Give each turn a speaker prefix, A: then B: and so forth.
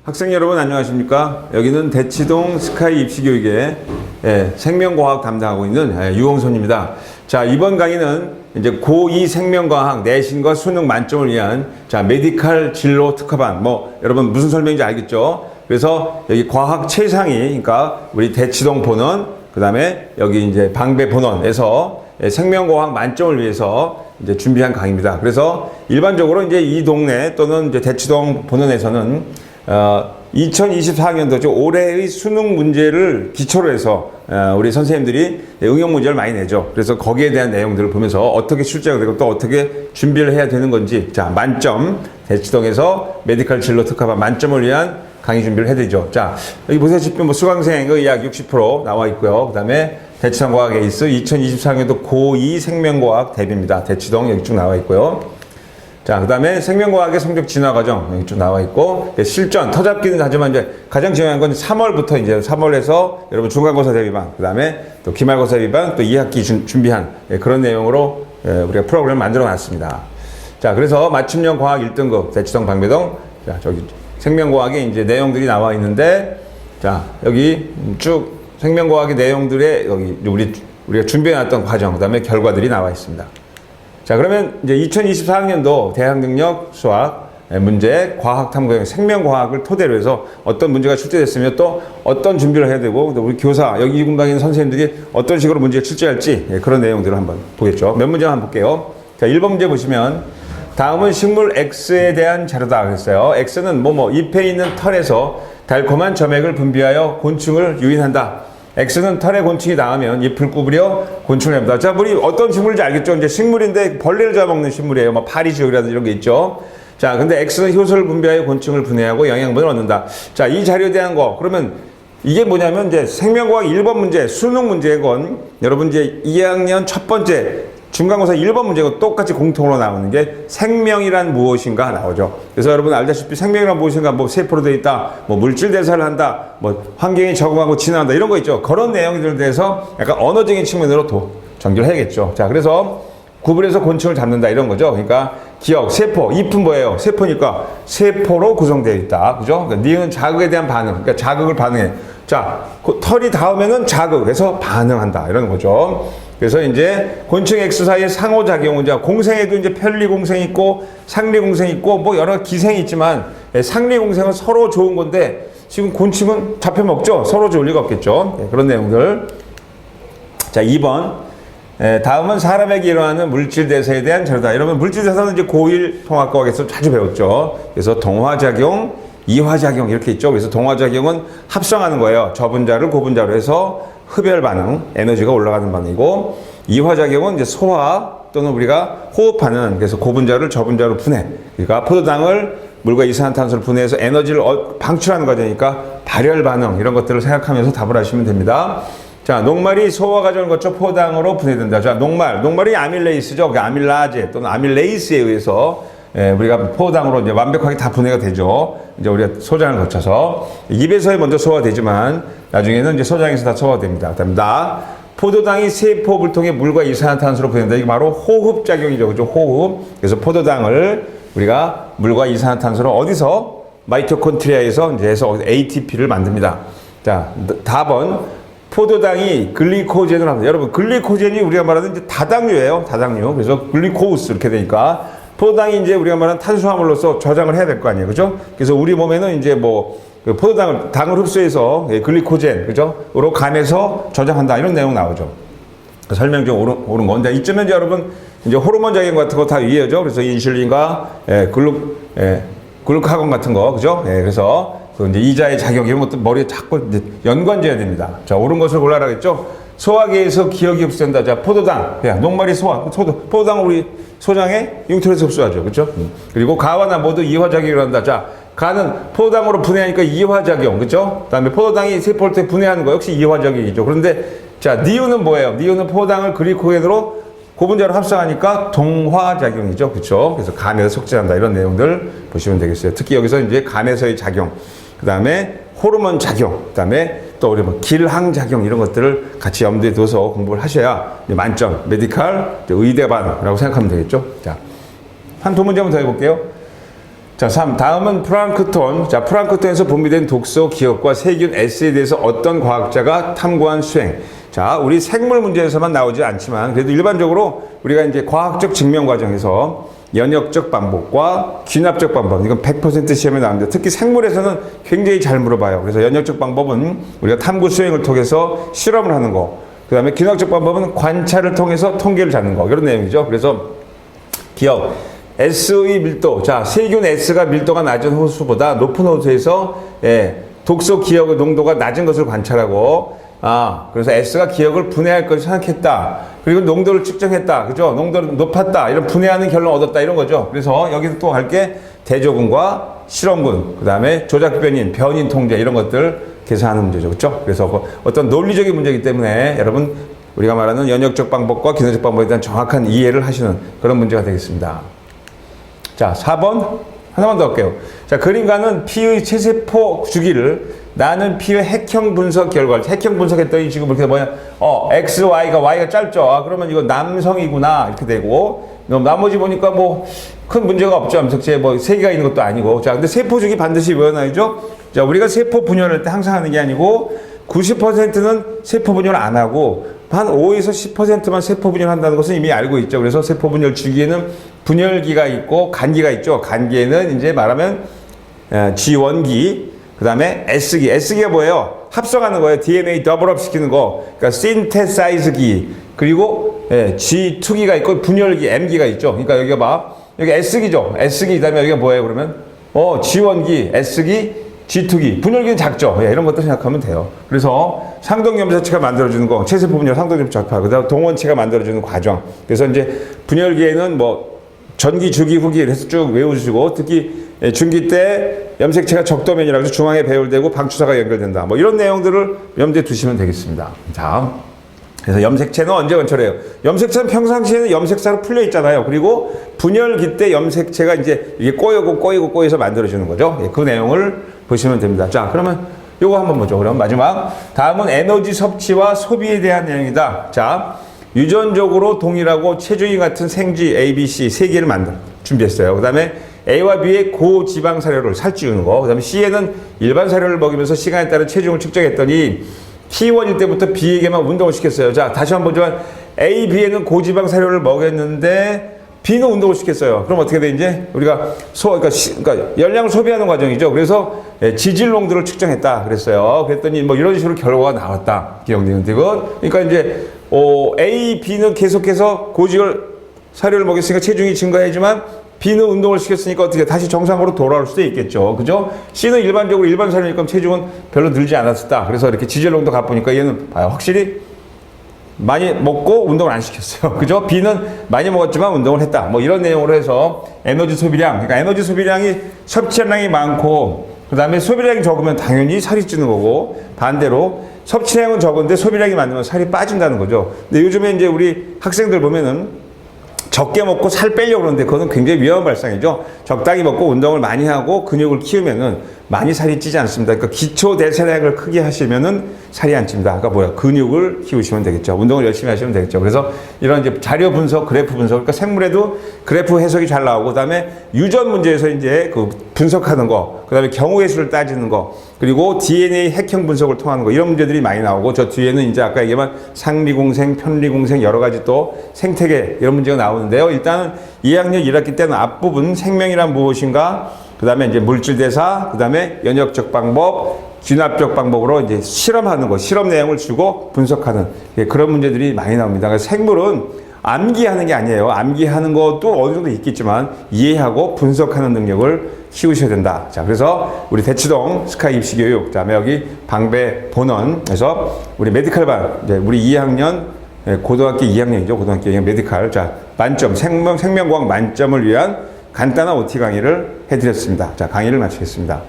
A: 학생 여러분 안녕하십니까? 여기는 대치동 스카이 입시교육의 생명과학 담당하고 있는 유홍선입니다. 자, 이번 강의는 이제 고2 생명과학 내신과 수능 만점을 위한 메디칼 진로 특화반, 여러분 무슨 설명인지 알겠죠? 그래서 여기 과학 최상위, 그러니까 우리 대치동 본원, 그 다음에 여기 이제 방배 본원에서 생명과학 만점을 위해서 이제 준비한 강의입니다. 그래서 일반적으로 이제 이 동네 또는 이제 대치동 본원에서는 2024년도 올해의 수능 문제를 기초로 해서 우리 선생님들이 응용 문제를 많이 내죠. 그래서 거기에 대한 내용들을 보면서 어떻게 출제가 되고 또 어떻게 준비를 해야 되는 건지, 자, 만점, 대치동에서 메디컬 진로 특화반 만점을 위한 강의 준비를 해드리죠. 자, 여기 보시다시피 수강생의 약 60% 나와 있고요. 그 다음에 대치동 과학 에이스 2024년도 고2 생명과학 대비입니다. 대치동 여기 쭉 나와 있고요. 자, 그 다음에 생명과학의 성적 진화 과정 여기 쭉 나와 있고, 실전, 터잡기는 하지만 이제 가장 중요한 건 3월부터 이제 3월에서 여러분 중간고사 대비반, 그 다음에 또 기말고사 대비반, 또 2학기 준비한 그런 내용으로 우리가 프로그램을 만들어 놨습니다. 자, 그래서 맞춤형 과학 1등급 대치동 방배동, 자, 저기 생명과학의 이제 내용들이 나와 있는데, 자, 여기 쭉 생명과학의 내용들의 여기 우리가 준비해 놨던 과정, 그 다음에 결과들이 나와 있습니다. 자, 그러면 이제 2024학년도 대학능력 수학 문제, 과학탐구형 생명과학을 토대로 해서 어떤 문제가 출제됐으면 또 어떤 준비를 해야 되고, 또 우리 교사, 여기 이 공방에 있는 선생님들이 어떤 식으로 문제를 출제할지 그런 내용들을 한번 보겠죠. 몇 문제 한번 볼게요. 자, 1번 문제 보시면 다음은 식물 X에 대한 자료다 그랬어요. X는 잎에 있는 털에서 달콤한 점액을 분비하여 곤충을 유인한다. X는 털에 곤충이 닿으면 잎을 구부려 곤충을 냅니다. 자, 우리 어떤 식물인지 알겠죠? 이제 식물인데 벌레를 잡아먹는 식물이에요. 파리지옥이라든지 이런 게 있죠. 자, 근데 X는 효소를 분비하여 곤충을 분해하고 영양분을 얻는다. 자, 이 자료에 대한 거. 그러면 이게 뭐냐면 이제 생명과학 1번 문제, 수능 문제건 여러분 이제 2학년 첫 번째 중간고사 1번 문제가 똑같이 공통으로 나오는 게 생명이란 무엇인가 나오죠. 그래서 여러분 알다시피 생명이란 무엇인가, 세포로 되어 있다, 물질 대사를 한다, 환경에 적응하고 진화한다, 이런 거 있죠. 그런 내용들에 대해서 약간 언어적인 측면으로 전개를 해야겠죠. 자, 그래서 구분해서 곤충을 잡는다, 이런 거죠. 그러니까 기억, 세포, 잎은 뭐예요? 세포니까 세포로 구성되어 있다. 그죠? 그러니까 니은 자극에 대한 반응, 그러니까 자극을 반응해. 자, 털이 닿으면은 자극해서 반응한다, 이런 거죠. 그래서 이제 곤충 X 사이의 상호작용은 이제 공생에도 이제 편리공생이 있고 상리공생이 있고 여러 기생이 있지만, 상리공생은 서로 좋은 건데 지금 곤충은 잡혀먹죠. 서로 좋을 리가 없겠죠. 그런 내용들. 자, 2번. 다음은 사람에게 일어나는 물질 대사에 대한 자료다. 여러분 물질 대사는 이제 고1 통합과학에서 자주 배웠죠. 그래서 동화작용, 이화작용 이렇게 있죠. 그래서 동화작용은 합성하는 거예요. 저분자를 고분자로 해서 흡열 반응, 에너지가 올라가는 반응이고, 이화작용은 이제 소화 또는 우리가 호흡하는, 그래서 고분자를 저분자로 분해. 그러니까 포도당을 물과 이산화탄소를 분해해서 에너지를 방출하는 과정이니까 발열 반응, 이런 것들을 생각하면서 답을 하시면 됩니다. 자, 녹말이 소화 과정을 거쳐 포도당으로 분해된다. 자, 녹말이 아밀레이스죠. 아밀라제 또는 아밀레이스에 의해서 우리가 포도당으로 이제 완벽하게 다 분해가 되죠. 이제 우리가 소장을 거쳐서 입에서 먼저 소화되지만 나중에는 이제 소장에서 다 소화됩니다. 그다음에 포도당이 세포를 통해 물과 이산화탄소로 분해된다. 이게 바로 호흡작용이죠. 그죠? 호흡. 그래서 포도당을 우리가 물과 이산화탄소를 어디서? 마이토콘트리아에서 이제 해서 ATP를 만듭니다. 자, 답은 포도당이 글리코젠을 합니다. 여러분, 글리코젠이 우리가 말하는 이제 다당류예요. 다당류. 그래서 글리코우스 이렇게 되니까 포도당이 이제 우리가 말하는 탄수화물로서 저장을 해야 될 거 아니에요. 그죠? 그래서 우리 몸에는 이제 당을 흡수해서 글리코젠, 그죠? 으로 간에서 저장한다. 이런 내용 나오죠. 설명 좀 옳은 건데, 이쯤에 이제 여러분, 이제 호르몬 작용 같은 거 다 이해하죠? 그래서 인슐린과 글루카곤 같은 거, 그죠? 그래서 이제 이자의 작용, 이런 것도 머리에 자꾸 연관지어야 됩니다. 자, 옳은 것을 골라라겠죠? 소화기에서 기억이 흡수된다. 자, 포도당. 녹말이 포도당 우리 소장에 융털에서 흡수하죠. 그렇죠? 그리고 가와나 모두 이화작용이 일어난다. 자, 가는 포도당으로 분해하니까 이화작용. 그렇죠? 그다음에 포도당이 세포를 통해 분해하는 거 역시 이화작용이죠. 그런데 자, 니은은 뭐예요? 니은은 포도당을 글리코겐으로 고분자로 합성하니까 동화작용이죠. 그렇죠? 그래서 간에서 섭취한다. 이런 내용들 보시면 되겠어요. 특히 여기서 이제 간에서의 작용, 그다음에 호르몬 작용, 그다음에 또 우리 길항작용 이런 것들을 같이 염두에 둬서 공부를 하셔야 만점, 메디칼, 의대반이라고 생각하면 되겠죠. 자, 한 두 문제 한번 더 해볼게요. 자, 3. 다음은 플랑크톤. 자, 플랑크톤에서 분비된 독소, 기억과 세균 S에 대해서 어떤 과학자가 탐구한 수행. 자, 우리 생물 문제에서만 나오지 않지만 그래도 일반적으로 우리가 이제 과학적 증명 과정에서 연역적 방법과 귀납적 방법, 이건 100% 시험에 나옵니다. 특히 생물에서는 굉장히 잘 물어봐요. 그래서 연역적 방법은 우리가 탐구 수행을 통해서 실험을 하는 거, 그 다음에 귀납적 방법은 관찰을 통해서 통계를 잡는 거, 이런 내용이죠. 그래서 기억, S의 밀도, 자, 세균 S가 밀도가 낮은 호수보다 높은 호수에서 독소 기억의 농도가 낮은 것을 관찰하고, 그래서 S가 기억을 분해할 것을 생각했다. 그리고 농도를 측정했다. 그죠? 농도를 높았다. 이런 분해하는 결론을 얻었다. 이런 거죠. 그래서 여기서 또 할 게 대조군과 실험군, 그 다음에 조작 변인 통제, 이런 것들 계산하는 문제죠. 그죠? 그래서 어떤 논리적인 문제이기 때문에 여러분, 우리가 말하는 연역적 방법과 기능적 방법에 대한 정확한 이해를 하시는 그런 문제가 되겠습니다. 자, 4번. 하나만 더 할게요. 자, 그림과는 피의 체세포 주기를 나는 피의 핵형 분석 결과를 핵형 분석했더니 지금 이렇게 뭐냐, X, Y가 짧죠. 그러면 이거 남성이구나. 이렇게 되고, 나머지 보니까 뭐 큰 문제가 없죠. 암석체에 뭐 3개가 있는 것도 아니고. 자, 근데 세포 주기 반드시 외워놔야죠. 자, 우리가 세포 분열할 때 항상 하는 게 아니고 90%는 세포 분열 안 하고 한 5에서 10%만 세포 분열한다는 것은 이미 알고 있죠. 그래서 세포 분열 주기에는 분열기가 있고 간기가 있죠. 간기에는 이제 말하면 G1기, 그 다음에 S기. S기가 뭐예요? 합성하는 거예요. DNA 더블업 시키는 거. 그러니까 신테사이즈기. 그리고 G2기가 있고 분열기 M기가 있죠. 그러니까 여기가 봐. 여기 S기죠. S기. 그 다음에 여기가 뭐예요? 그러면 G1기, S기, G2기. 분열기는 작죠. 이런 것도 생각하면 돼요. 그래서 상동염색체가 만들어주는 거, 체세포 분열 상동염색체, 그 다음 동원체가 만들어주는 과정. 그래서 이제 분열기에는 뭐 전기, 주기, 후기 해서 쭉 외우시고, 특히 중기 때 염색체가 적도면이라고 해서 중앙에 배열되고 방추사가 연결된다. 뭐 이런 내용들을 염두에 두시면 되겠습니다. 자, 그래서 염색체는 언제 관찰해요? 염색체는 평상시에는 염색사로 풀려 있잖아요. 그리고 분열기 때 염색체가 이제 이게 꼬여서 만들어주는 거죠. 그 내용을 보시면 됩니다. 자, 그러면 요거 한번 보죠. 그럼 마지막. 다음은 에너지 섭취와 소비에 대한 내용이다. 자, 유전적으로 동일하고 체중이 같은 생쥐 A, B, C 3개를 준비했어요. 그 다음에 A와 B의 고지방 사료를 살찌우는 거. 그 다음에 C에는 일반 사료를 먹이면서 시간에 따른 체중을 측정했더니 T1일 때부터 B에게만 운동을 시켰어요. 자, 다시 한번 보자면 A, B에는 고지방 사료를 먹였는데 B는 운동을 시켰어요. 그럼 어떻게 돼? 이제 우리가 그러니까 열량을 소비하는 과정이죠. 그래서 지질농도를 측정했다 그랬어요. 그랬더니 뭐 이런 식으로 결과가 나왔다. 기억되는 이건. 그러니까 이제 A, B는 계속해서 고지를 사료를 먹였으니까 체중이 증가하지만 B는 운동을 시켰으니까 어떻게 다시 정상으로 돌아올 수도 있겠죠. 그죠? C는 일반적으로 일반 사료니까 체중은 별로 늘지 않았었다. 그래서 이렇게 지질농도 가보니까 얘는 확실히 많이 먹고 운동을 안 시켰어요. 그죠? B는 많이 먹었지만 운동을 했다. 뭐 이런 내용으로 해서 에너지 소비량, 그러니까 에너지 소비량이 섭취량이 많고 그 다음에 소비량이 적으면 당연히 살이 찌는 거고, 반대로 섭취량은 적은데 소비량이 많으면 살이 빠진다는 거죠. 근데 요즘에 이제 우리 학생들 보면은 적게 먹고 살 빼려고 그러는데 그거는 굉장히 위험한 발상이죠. 적당히 먹고 운동을 많이 하고 근육을 키우면은 많이 살이 찌지 않습니다. 그러니까 기초 대사량을 크게 하시면은 살이 안 찝니다. 그러니까 뭐야? 근육을 키우시면 되겠죠. 운동을 열심히 하시면 되겠죠. 그래서 이런 이제 자료 분석, 그래프 분석, 그러니까 생물에도 그래프 해석이 잘 나오고, 그다음에 유전 문제에서 이제 그 분석하는 거, 그다음에 경우의 수를 따지는 거, 그리고 DNA 핵형 분석을 통하는 거, 이런 문제들이 많이 나오고, 저 뒤에는 이제 아까 얘기한 상리공생, 편리공생 여러 가지 또 생태계 이런 문제가 나오는데요. 일단은 2학년 1학기 때는 앞부분 생명이란 무엇인가, 그 다음에 이제 물질 대사, 그 다음에 연역적 방법, 귀납적 방법으로 이제 실험하는 거, 실험 내용을 주고 분석하는 그런 문제들이 많이 나옵니다. 그러니까 생물은 암기하는 게 아니에요. 암기하는 것도 어느 정도 있겠지만 이해하고 분석하는 능력을 키우셔야 된다. 자, 그래서 우리 대치동 스카이 입시교육, 그다음에 여기 방배 본원에서 우리 메디칼반, 이제 우리 2학년 고등학교 2학년이죠. 고등학교 2학년 메디칼, 자, 만점, 생명과학 만점을 위한 간단한 OT 강의를 해드렸습니다. 자, 강의를 마치겠습니다.